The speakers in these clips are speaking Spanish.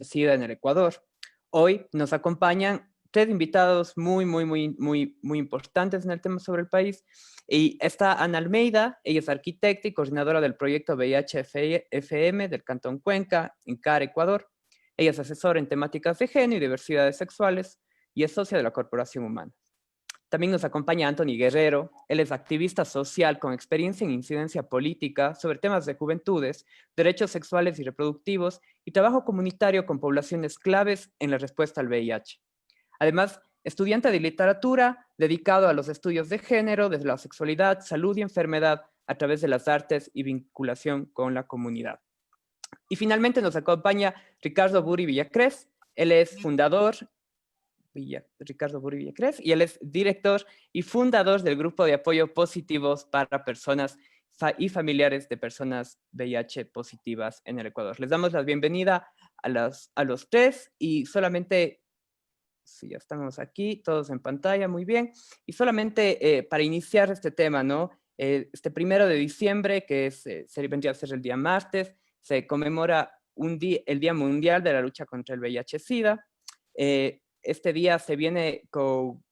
SIDA en el Ecuador. Hoy nos acompañan tres invitados muy importantes en el tema sobre el país. Y está Ana Almeida, ella es arquitecta y coordinadora del proyecto VIH-FM del Cantón Cuenca, en CAR, Ecuador. Ella es asesora en temáticas de género y diversidades sexuales y es socia de la Corporación Humana. También nos acompaña Anthony Guerrero. Él es activista social con experiencia en incidencia política sobre temas de juventudes, derechos sexuales y reproductivos y trabajo comunitario con poblaciones claves en la respuesta al VIH. Además, estudiante de literatura dedicado a los estudios de género, desde la sexualidad, salud y enfermedad a través de las artes y vinculación con la comunidad. Y finalmente nos acompaña Ricardo Buri Villacrés. Él es fundador Ricardo Buri Villacrés, y él es director y fundador del grupo de apoyo positivos para personas y familiares de personas VIH positivas en el Ecuador. Les damos la bienvenida a los tres y solamente, si ya estamos aquí, todos en pantalla, muy bien, y solamente para iniciar este tema, ¿no? Este 1 de diciembre, que se vendría a ser el día martes, se conmemora el Día Mundial de la Lucha contra el VIH-Sida. Este día se viene con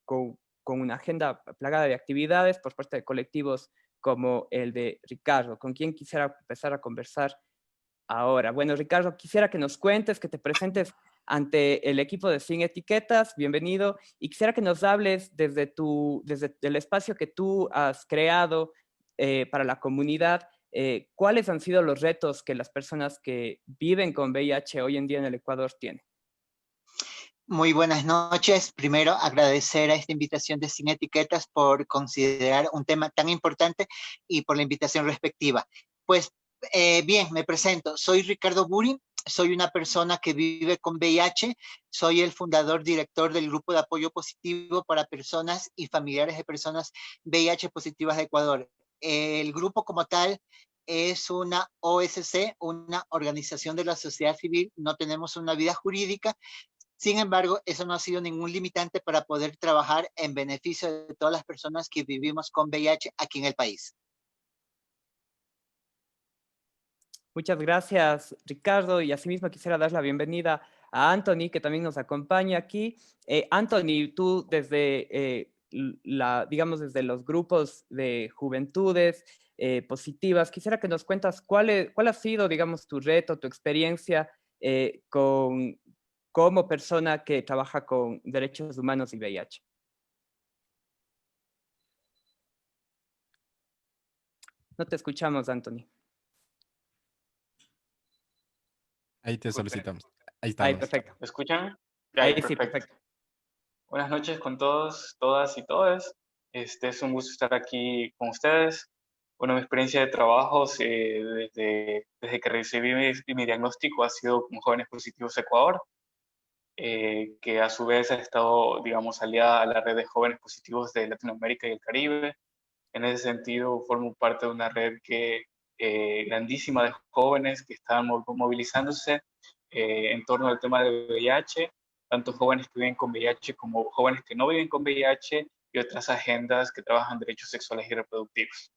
una agenda plagada de actividades por parte de colectivos como el de Ricardo, con quien quisiera empezar a conversar ahora. Bueno, Ricardo, quisiera que nos cuentes, que te presentes ante el equipo de Sin Etiquetas, bienvenido, y quisiera que nos hables desde el espacio que tú has creado para la comunidad. ¿Cuáles han sido los retos que las personas que viven con VIH hoy en día en el Ecuador tienen? Muy buenas noches. Primero, agradecer a esta invitación de Sin Etiquetas por considerar un tema tan importante y por la invitación respectiva. Pues bien, me presento. Soy Ricardo Buri, soy una persona que vive con VIH, soy el fundador, director del grupo de apoyo positivo para personas y familiares de personas VIH positivas de Ecuador. El grupo como tal es una OSC, una organización de la sociedad civil, no tenemos una vida jurídica. Sin embargo, eso no ha sido ningún limitante para poder trabajar en beneficio de todas las personas que vivimos con VIH aquí en el país. Muchas gracias, Ricardo, y asimismo quisiera dar la bienvenida a Anthony, que también nos acompaña aquí. Anthony, tú desde, digamos, desde los grupos de juventudes positivas, quisiera que nos cuentas cuál ha sido, digamos, tu reto, tu experiencia como persona que trabaja con derechos humanos y VIH. No te escuchamos, Anthony. Ahí te solicitamos. Ahí Ahí, estamos. perfecto. ¿Me escuchan? Ahí Ahí, sí, perfecto. Buenas noches con todos, todas y todes. Es un gusto estar aquí con ustedes. Bueno, mi experiencia de trabajo desde que recibí mi diagnóstico ha sido con Jóvenes Positivos Ecuador, que a su vez ha estado, digamos, aliada a la red de jóvenes positivos de Latinoamérica y el Caribe. En ese sentido, formo parte de una red grandísima de jóvenes que están movilizándose en torno al tema del VIH, tanto jóvenes que viven con VIH como jóvenes que no viven con VIH y otras agendas que trabajan derechos sexuales y reproductivos.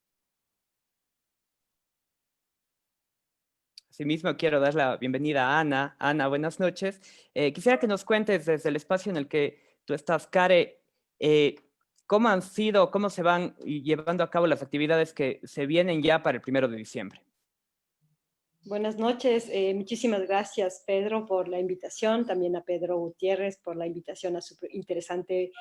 Asimismo, quiero dar la bienvenida a Ana. Ana, buenas noches. Quisiera que nos cuentes desde el espacio en el que tú estás, Care, cómo han sido, cómo se van llevando a cabo las actividades que se vienen ya para el 1 de diciembre. Buenas noches, muchísimas gracias Pedro por la invitación, también a Pedro Gutiérrez por la invitación a su interesante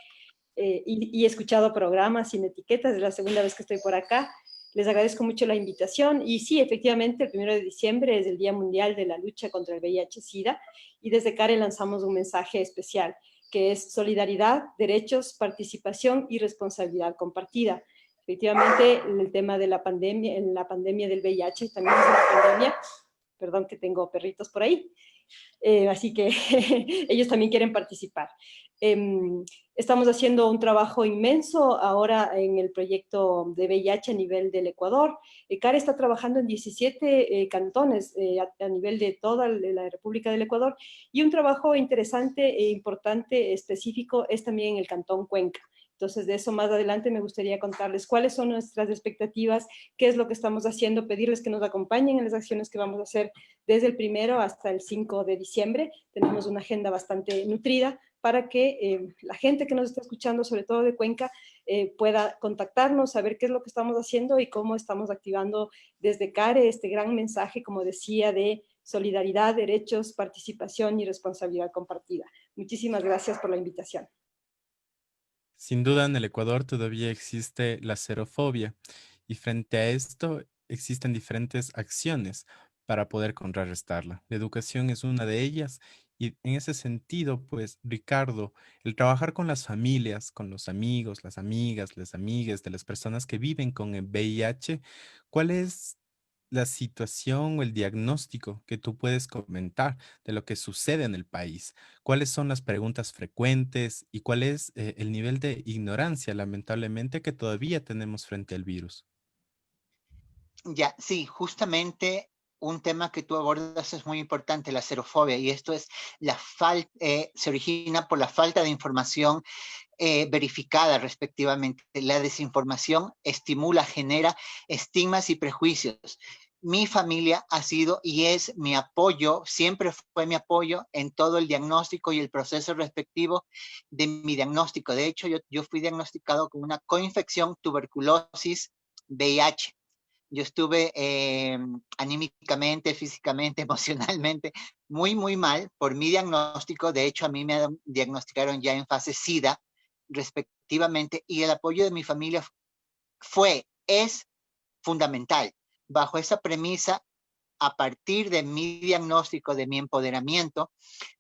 y escuchado programa Sin Etiquetas, es la segunda vez que estoy por acá. Les agradezco mucho la invitación y sí, efectivamente, el 1 de diciembre es el Día Mundial de la Lucha contra el VIH-Sida y desde CARE lanzamos un mensaje especial que es solidaridad, derechos, participación y responsabilidad compartida. Efectivamente, el tema de la pandemia, en la pandemia del VIH también es una pandemia, perdón que tengo perritos por ahí, así que ellos también quieren participar. Estamos haciendo un trabajo inmenso ahora en el proyecto de VIH a nivel del Ecuador. CARE está trabajando en 17 cantones a nivel de toda la República del Ecuador y un trabajo interesante e importante específico es también el Cantón Cuenca, Entonces, de eso más adelante me gustaría contarles cuáles son nuestras expectativas, qué es lo que estamos haciendo, pedirles que nos acompañen en las acciones que vamos a hacer desde el 1 hasta el 5 de diciembre. Tenemos una agenda bastante nutrida para que la gente que nos está escuchando, sobre todo de Cuenca, pueda contactarnos, saber qué es lo que estamos haciendo y cómo estamos activando desde CARE este gran mensaje, como decía, de solidaridad, derechos, participación y responsabilidad compartida. Muchísimas gracias por la invitación. Sin duda, en el Ecuador todavía existe la xerofobia y frente a esto existen diferentes acciones para poder contrarrestarla. La educación es una de ellas y en ese sentido, pues, Ricardo, el trabajar con las familias, con los amigos, las amigas, las amigues de las personas que viven con el VIH, ¿cuál es la situación o el diagnóstico que tú puedes comentar de lo que sucede en el país? ¿Cuáles son las preguntas frecuentes y cuál es el nivel de ignorancia, lamentablemente, que todavía tenemos frente al virus? Ya, sí, justamente un tema que tú abordas es muy importante, la xerofobia, y esto es se origina por la falta de información verificada respectivamente. La desinformación estimula, genera estigmas y prejuicios. Mi familia ha sido y es mi apoyo, siempre fue mi apoyo en todo el diagnóstico y el proceso respectivo de mi diagnóstico. De hecho, yo fui diagnosticado con una coinfección, tuberculosis, VIH. Yo estuve anímicamente, físicamente, emocionalmente muy, muy mal por mi diagnóstico. De hecho, a mí me diagnosticaron ya en fase SIDA, respectivamente, y el apoyo de mi familia es fundamental. Bajo esa premisa, a partir de mi diagnóstico, de mi empoderamiento,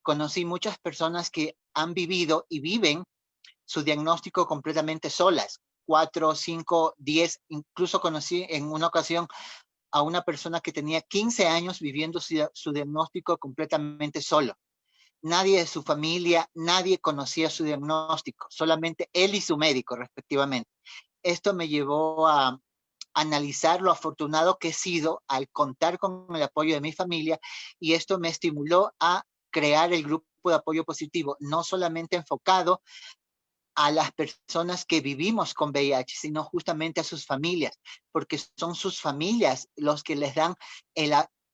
conocí muchas personas que han vivido y viven su diagnóstico completamente solas. 4, 5, 10, incluso conocí en una ocasión a una persona que tenía 15 años viviendo su diagnóstico completamente solo. Nadie de su familia, nadie conocía su diagnóstico, solamente él y su médico, respectivamente. Esto me llevó a analizar lo afortunado que he sido al contar con el apoyo de mi familia, y esto me estimuló a crear el grupo de apoyo positivo, no solamente enfocado a las personas que vivimos con VIH, sino justamente a sus familias, porque son sus familias los que les dan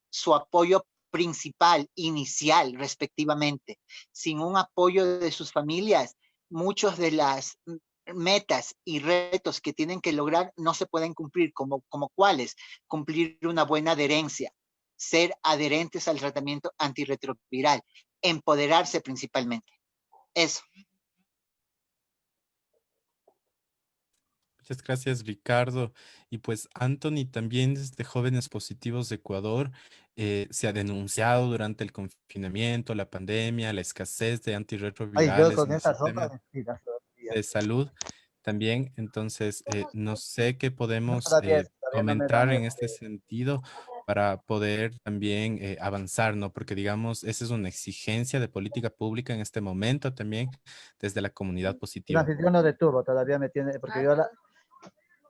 su apoyo principal, inicial, respectivamente. Sin un apoyo de sus familias, muchos de las metas y retos que tienen que lograr no se pueden cumplir, como cuáles: cumplir una buena adherencia, ser adherentes al tratamiento antirretroviral, empoderarse principalmente. Eso. Muchas gracias, Ricardo. Y pues, Anthony, también desde Jóvenes Positivos de Ecuador se ha denunciado durante el confinamiento, la pandemia, la escasez de Ay, yo antirretrovirales con en el esa sopa sistema me inspiras todavía. de salud también. Entonces, no sé qué No, podemos todavía no me dan comentar en este sentido para poder también avanzar, ¿no? Porque, digamos, esa es una exigencia de política pública en este momento también desde la comunidad el positiva. anfitrión no de turbo, todavía me tiene, porque yo la,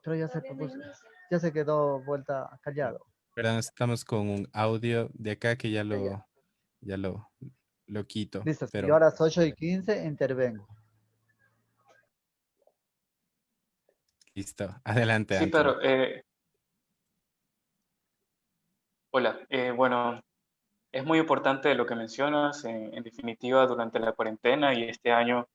pero ya se quedó vuelta callado. Perdón, estamos con un audio de acá que ya lo quito, Listo, si yo a pero las 8:15 intervengo. listo. Adelante, Sí, Anthony. pero hola. Bueno, es muy importante lo que mencionas. En definitiva, durante la cuarentena y este año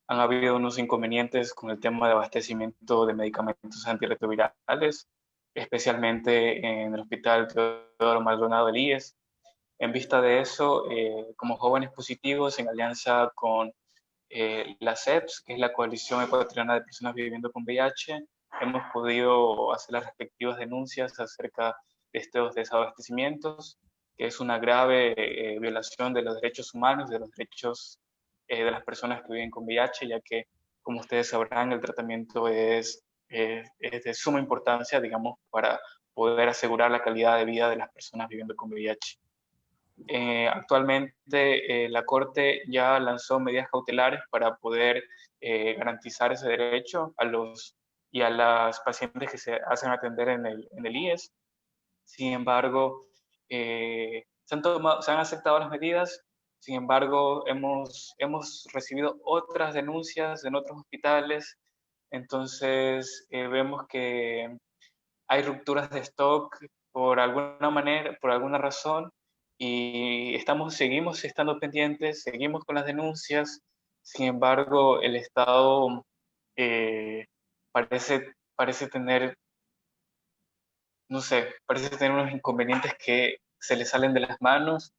han habido unos inconvenientes con el tema de abastecimiento de medicamentos antirretrovirales, especialmente en el Hospital Teodoro Maldonado del IES. En vista de eso, como Jóvenes Positivos, en alianza con la CEPS, que es la Coalición Ecuatoriana de Personas Viviendo con VIH, hemos podido hacer las respectivas denuncias acerca de estos desabastecimientos, que es una grave violación de los derechos humanos, de los derechos de las personas que viven con VIH, ya que, como ustedes sabrán, el tratamiento es de suma importancia, digamos, para poder asegurar la calidad de vida de las personas viviendo con VIH. Actualmente la Corte ya lanzó medidas cautelares para poder garantizar ese derecho a los y a las pacientes que se hacen atender en el IES. Sin embargo, se han aceptado las medidas. Sin embargo, hemos recibido otras denuncias en otros hospitales Entonces vemos que hay rupturas de stock por alguna manera, por alguna razón, y seguimos estando pendientes, seguimos con las denuncias. Sin embargo, el Estado parece tener, no sé, parece tener unos inconvenientes que se le salen de las manos.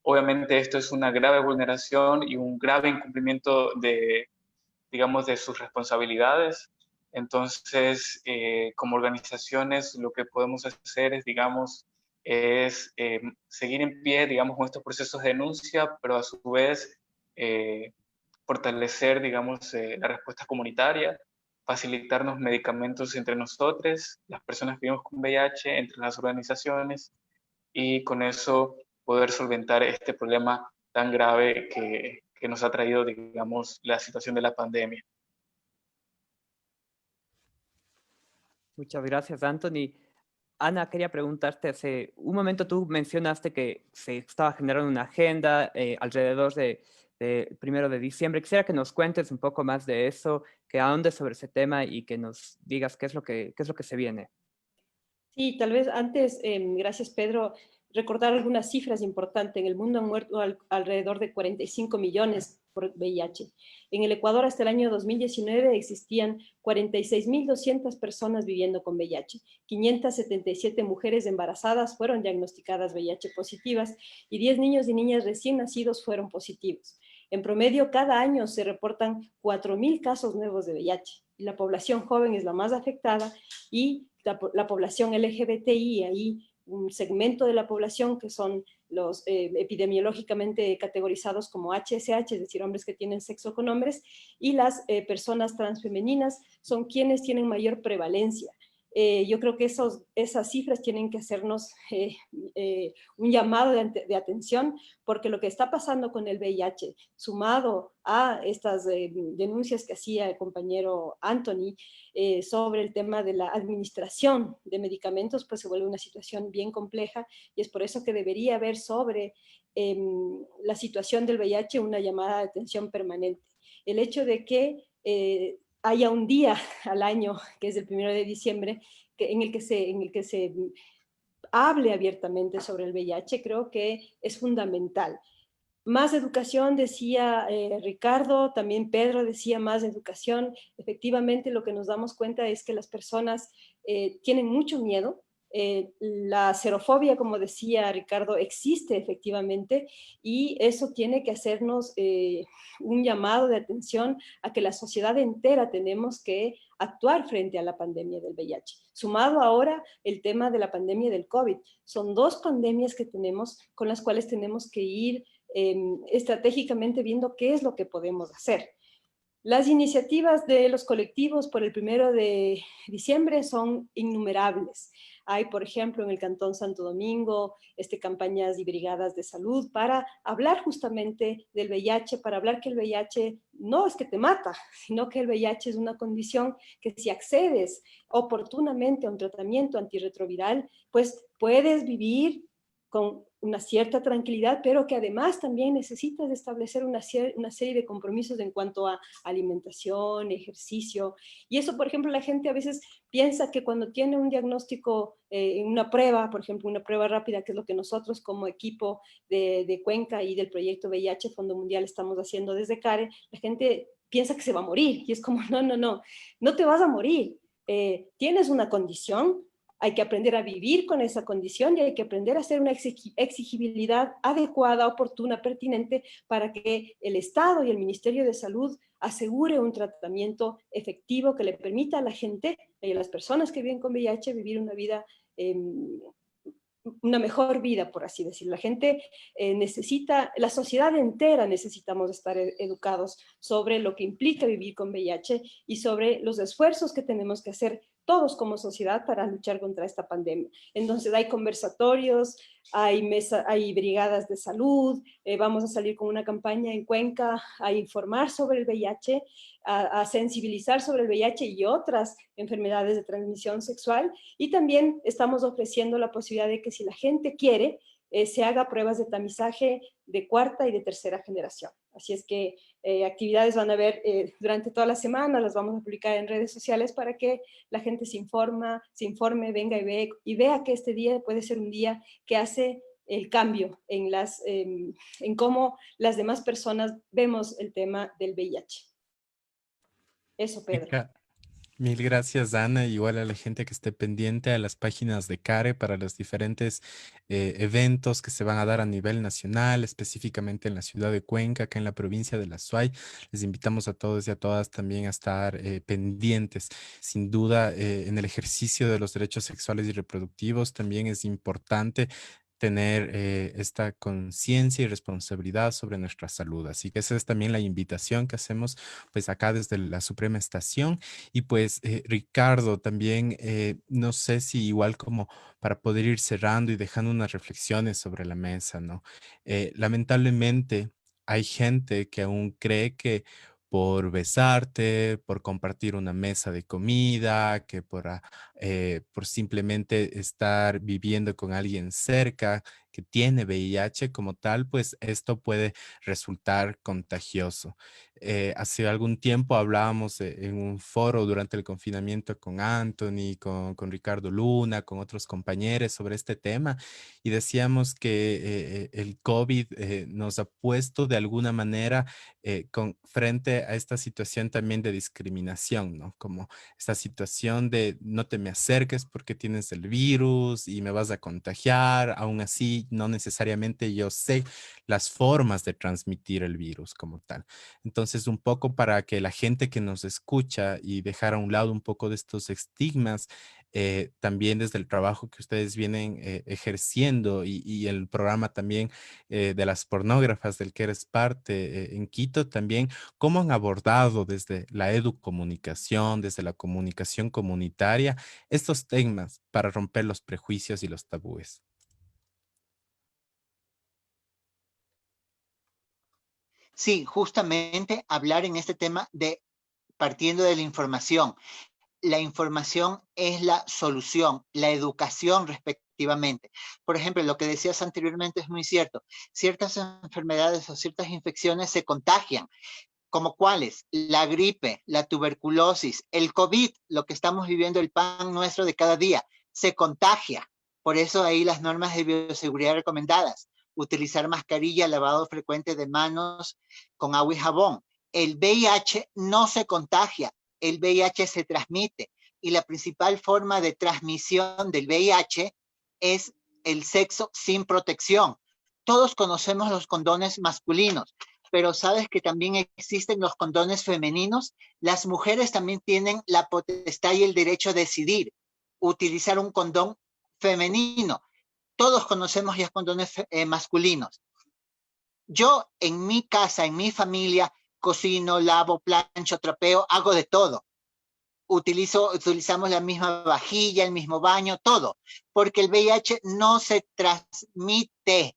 Obviamente esto es una grave vulneración y un grave incumplimiento de, digamos, de sus responsabilidades. Entonces, como organizaciones, lo que podemos hacer es, digamos, seguir en pie, digamos, con estos procesos de denuncia, pero a su vez fortalecer, digamos, la respuesta comunitaria, facilitarnos medicamentos entre nosotros, las personas que vivimos con VIH, entre las organizaciones, y con eso poder solventar este problema tan grave que nos ha traído, digamos, la situación de la pandemia. Muchas gracias, Anthony. Ana, quería preguntarte, hace un momento tú mencionaste que se estaba generando una agenda alrededor de 1 de diciembre. Quisiera que nos cuentes un poco más de eso, que ahondes sobre ese tema y que nos digas qué es lo que se viene. Sí, tal vez antes, gracias Pedro, recordar algunas cifras importantes. En el mundo han muerto alrededor de 45 millones por VIH. En el Ecuador hasta el año 2019 existían 46.200 personas viviendo con VIH. 577 mujeres embarazadas fueron diagnosticadas VIH positivas y 10 niños y niñas recién nacidos fueron positivos. En promedio, cada año se reportan 4.000 casos nuevos de VIH. La población joven es la más afectada y la población LGBTI, ahí un segmento de la población que son los epidemiológicamente categorizados como HSH, es decir, hombres que tienen sexo con hombres, y las personas transfemeninas son quienes tienen mayor prevalencia. Yo creo que esas cifras tienen que hacernos un llamado de atención, porque lo que está pasando con el VIH, sumado a estas denuncias que hacía el compañero Anthony sobre el tema de la administración de medicamentos, pues se vuelve una situación bien compleja, y es por eso que debería haber sobre la situación del VIH una llamada de atención permanente. El hecho de que haya un día al año, que es el 1 de diciembre, en el que se hable abiertamente sobre el VIH, creo que es fundamental. Más educación, decía Ricardo, también Pedro decía más educación. Efectivamente, lo que nos damos cuenta es que las personas tienen mucho miedo. La xerofobia, como decía Ricardo, existe efectivamente, y eso tiene que hacernos un llamado de atención a que la sociedad entera tenemos que actuar frente a la pandemia del VIH. Sumado ahora el tema de la pandemia del COVID. Son dos pandemias que tenemos con las cuales tenemos que ir estratégicamente viendo qué es lo que podemos hacer. Las iniciativas de los colectivos por el 1 de diciembre son innumerables. Hay, por ejemplo, en el Cantón Santo Domingo, campañas y brigadas de salud para hablar justamente del VIH, para hablar que el VIH no es que te mata, sino que el VIH es una condición que si accedes oportunamente a un tratamiento antirretroviral, pues puedes vivir con una cierta tranquilidad, pero que además también necesitas establecer una serie de compromisos en cuanto a alimentación, ejercicio. Y eso, por ejemplo, la gente a veces piensa que cuando tiene un diagnóstico, una prueba, por ejemplo, una prueba rápida, que es lo que nosotros como equipo de Cuenca y del proyecto VIH Fondo Mundial estamos haciendo desde CARE, la gente piensa que se va a morir. Y es como, no te vas a morir. Tienes una condición, hay que aprender a vivir con esa condición y hay que aprender a hacer una exigibilidad adecuada, oportuna, pertinente, para que el Estado y el Ministerio de Salud asegure un tratamiento efectivo que le permita a la gente y a las personas que viven con VIH vivir una vida, una mejor vida, por así decirlo. La gente necesita, la sociedad entera necesitamos estar educados sobre lo que implica vivir con VIH y sobre los esfuerzos que tenemos que hacer todos como sociedad para luchar contra esta pandemia. Entonces hay conversatorios, hay brigadas de salud, vamos a salir con una campaña en Cuenca a informar sobre el VIH, a sensibilizar sobre el VIH y otras enfermedades de transmisión sexual, y también estamos ofreciendo la posibilidad de que si la gente quiere, se haga pruebas de tamizaje de cuarta y de tercera generación. Así es que actividades van a haber durante toda la semana, las vamos a publicar en redes sociales para que la gente se informe, venga y vea que este día puede ser un día que hace el cambio en cómo las demás personas vemos el tema del VIH. Eso, Pedro. Mil gracias, Ana. Igual a la gente que esté pendiente a las páginas de CARE para los diferentes eventos que se van a dar a nivel nacional, específicamente en la ciudad de Cuenca, acá en la provincia de La Suay. Les invitamos a todos y a todas también a estar pendientes. Sin duda, en el ejercicio de los derechos sexuales y reproductivos también es importante tener esta conciencia y responsabilidad sobre nuestra salud. Así que esa es también la invitación que hacemos pues acá desde la Suprema Estación. Y pues Ricardo, también no sé si igual como para poder ir cerrando y dejando unas reflexiones sobre la mesa, ¿no? Lamentablemente hay gente que aún cree que por besarte, por compartir una mesa de comida, que por simplemente estar viviendo con alguien cerca que tiene VIH como tal, pues esto puede resultar contagioso. Hace algún tiempo hablábamos en un foro durante el confinamiento con Anthony, con Ricardo Luna, con otros compañeros sobre este tema y decíamos que el COVID nos ha puesto de alguna manera frente a esta situación también de discriminación, ¿no? Como esta situación de no te me acerques porque tienes el virus y me vas a contagiar, aún así no necesariamente yo sé las formas de transmitir el virus como tal. Entonces, un poco para que la gente que nos escucha y dejar a un lado un poco de estos estigmas, también desde el trabajo que ustedes vienen ejerciendo y el programa también de las pornógrafas del que eres parte en Quito, también, ¿cómo han abordado desde la educomunicación, desde la comunicación comunitaria, estos temas para romper los prejuicios y los tabúes? Sí, justamente hablar en este tema de partiendo de la información. La información es la solución, la educación respectivamente. Por ejemplo, lo que decías anteriormente es muy cierto. Ciertas enfermedades o ciertas infecciones se contagian, como cuáles, la gripe, la tuberculosis, el COVID, lo que estamos viviendo, el pan nuestro de cada día, se contagia. Por eso ahí las normas de bioseguridad recomendadas, utilizar mascarilla, lavado frecuente de manos con agua y jabón. El VIH no se contagia, el VIH se transmite y la principal forma de transmisión del VIH es el sexo sin protección. Todos conocemos los condones masculinos, pero sabes que también existen los condones femeninos. Las mujeres también tienen la potestad y el derecho a decidir utilizar un condón femenino. Todos conocemos ya condones masculinos. Yo en mi casa, en mi familia, cocino, lavo, plancho, trapeo, hago de todo. Utilizamos la misma vajilla, el mismo baño, todo, porque el VIH no se transmite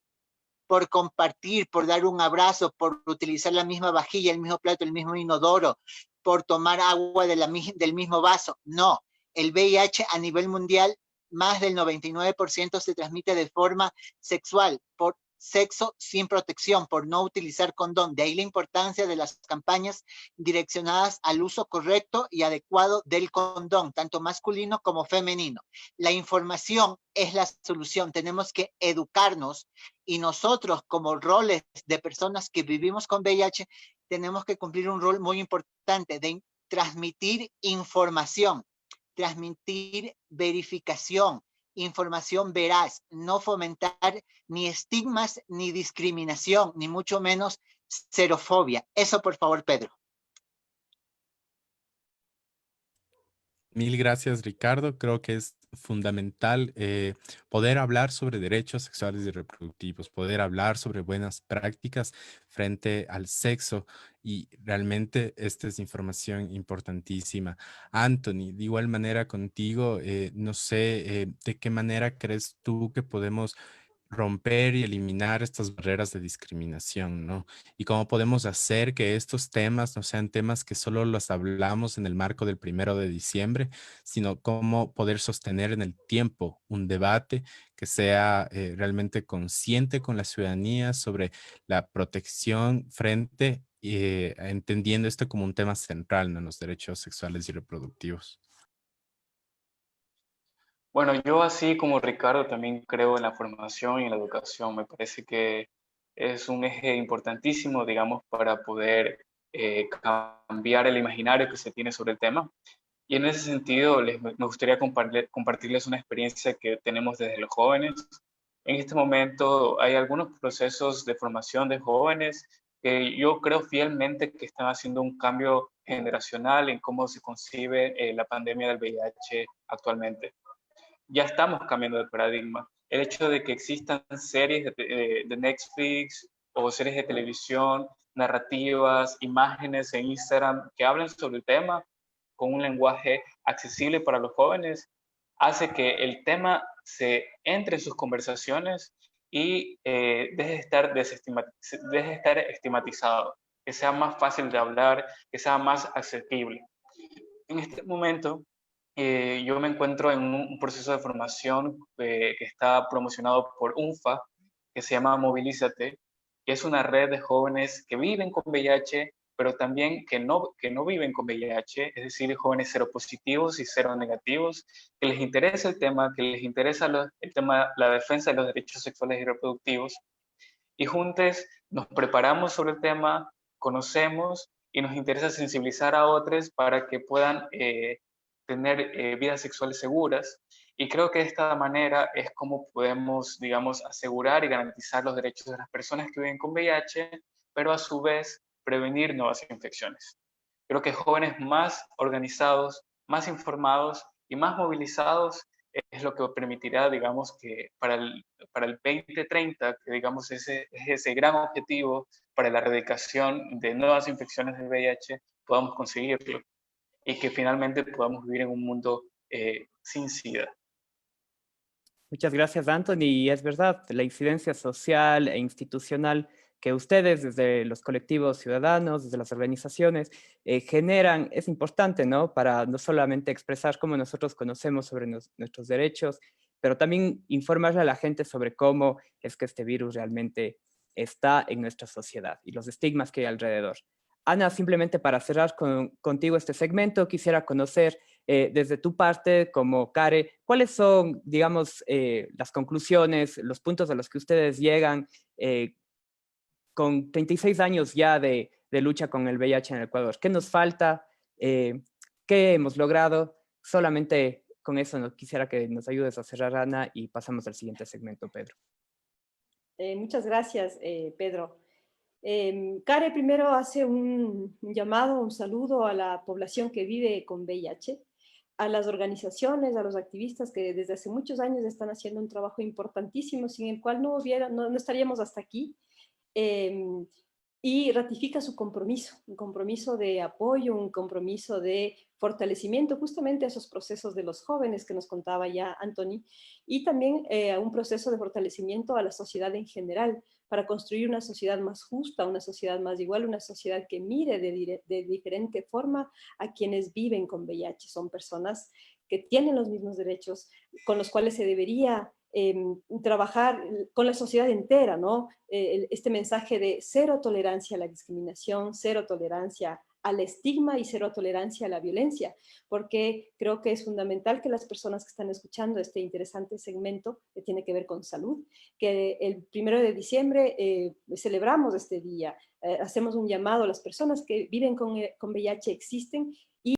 por compartir, por dar un abrazo, por utilizar la misma vajilla, el mismo plato, el mismo inodoro, por tomar agua del mismo vaso. No, el VIH a nivel mundial, más del 99% se transmite de forma sexual, por sexo sin protección, por no utilizar condón. De ahí la importancia de las campañas direccionadas al uso correcto y adecuado del condón, tanto masculino como femenino. La información es la solución. Tenemos que educarnos y nosotros como roles de personas que vivimos con VIH tenemos que cumplir un rol muy importante de transmitir información, transmitir verificación, información veraz, no fomentar ni estigmas, ni discriminación, ni mucho menos xerofobia. Eso, por favor, Pedro. Mil gracias, Ricardo. Creo que es fundamental poder hablar sobre derechos sexuales y reproductivos, poder hablar sobre buenas prácticas frente al sexo y realmente esta es información importantísima. Anthony, de igual manera contigo, no sé de qué manera crees tú que podemos romper y eliminar estas barreras de discriminación, ¿no? Y cómo podemos hacer que estos temas no sean temas que solo los hablamos en el marco del 1 de diciembre, sino cómo poder sostener en el tiempo un debate que sea realmente consciente con la ciudadanía sobre la protección frente, entendiendo esto como un tema central, ¿no? En los derechos sexuales y reproductivos. Bueno, yo así como Ricardo también creo en la formación y en la educación. Me parece que es un eje importantísimo, digamos, para poder cambiar el imaginario que se tiene sobre el tema. Y en ese sentido, me gustaría compartirles una experiencia que tenemos desde los jóvenes. En este momento hay algunos procesos de formación de jóvenes que yo creo fielmente que están haciendo un cambio generacional en cómo se concibe la pandemia del VIH actualmente. Ya estamos cambiando de paradigma. El hecho de que existan series de Netflix o series de televisión, narrativas, imágenes en Instagram que hablen sobre el tema con un lenguaje accesible para los jóvenes, hace que el tema se entre en sus conversaciones y deje de estar estigmatizado, que sea más fácil de hablar, que sea más asequible. En este momento, yo me encuentro en un proceso de formación que está promocionado por UNFA, que se llama Movilízate, que es una red de jóvenes que viven con VIH, pero también que no viven con VIH, es decir, jóvenes seropositivos y seronegativos, que les interesa el tema, que les interesa el tema, la defensa de los derechos sexuales y reproductivos, y juntos nos preparamos sobre el tema, conocemos y nos interesa sensibilizar a otros para que puedan tener vidas sexuales seguras. Y creo que de esta manera es como podemos, digamos, asegurar y garantizar los derechos de las personas que viven con VIH, pero a su vez prevenir nuevas infecciones. Creo que jóvenes más organizados, más informados y más movilizados es lo que permitirá, digamos, que para el 2030, que digamos es ese gran objetivo para la erradicación de nuevas infecciones de VIH, podamos conseguirlo y que finalmente podamos vivir en un mundo sin SIDA. Muchas gracias, Anthony. Y es verdad, la incidencia social e institucional que ustedes desde los colectivos ciudadanos, desde las organizaciones, generan es importante, ¿no? Para no solamente expresar cómo nosotros conocemos sobre nuestros derechos, pero también informarle a la gente sobre cómo es que este virus realmente está en nuestra sociedad y los estigmas que hay alrededor. Ana, simplemente para cerrar contigo este segmento, quisiera conocer desde tu parte, como Care, ¿cuáles son, digamos, las conclusiones, los puntos a los que ustedes llegan con 36 años ya de lucha con el VIH en el Ecuador? ¿Qué nos falta? ¿Qué hemos logrado? Solamente con eso quisiera que nos ayudes a cerrar, Ana, y pasamos al siguiente segmento, Pedro. Muchas gracias, Pedro. Care primero hace un llamado, un saludo a la población que vive con VIH, a las organizaciones, a los activistas que desde hace muchos años están haciendo un trabajo importantísimo, sin el cual no estaríamos hasta aquí, y ratifica su compromiso, un compromiso de apoyo, un compromiso de fortalecimiento justamente a esos procesos de los jóvenes que nos contaba ya Anthony, y también a un proceso de fortalecimiento a la sociedad en general, para construir una sociedad más justa, una sociedad más igual, una sociedad que mire de diferente forma a quienes viven con VIH. Son personas que tienen los mismos derechos, con los cuales se debería trabajar con la sociedad entera, ¿no? Este mensaje de cero tolerancia a la discriminación, cero tolerancia al estigma y cero tolerancia a la violencia, porque creo que es fundamental que las personas que están escuchando este interesante segmento que tiene que ver con salud, que el 1 de diciembre celebramos este día, hacemos un llamado a las personas que viven con VIH, existen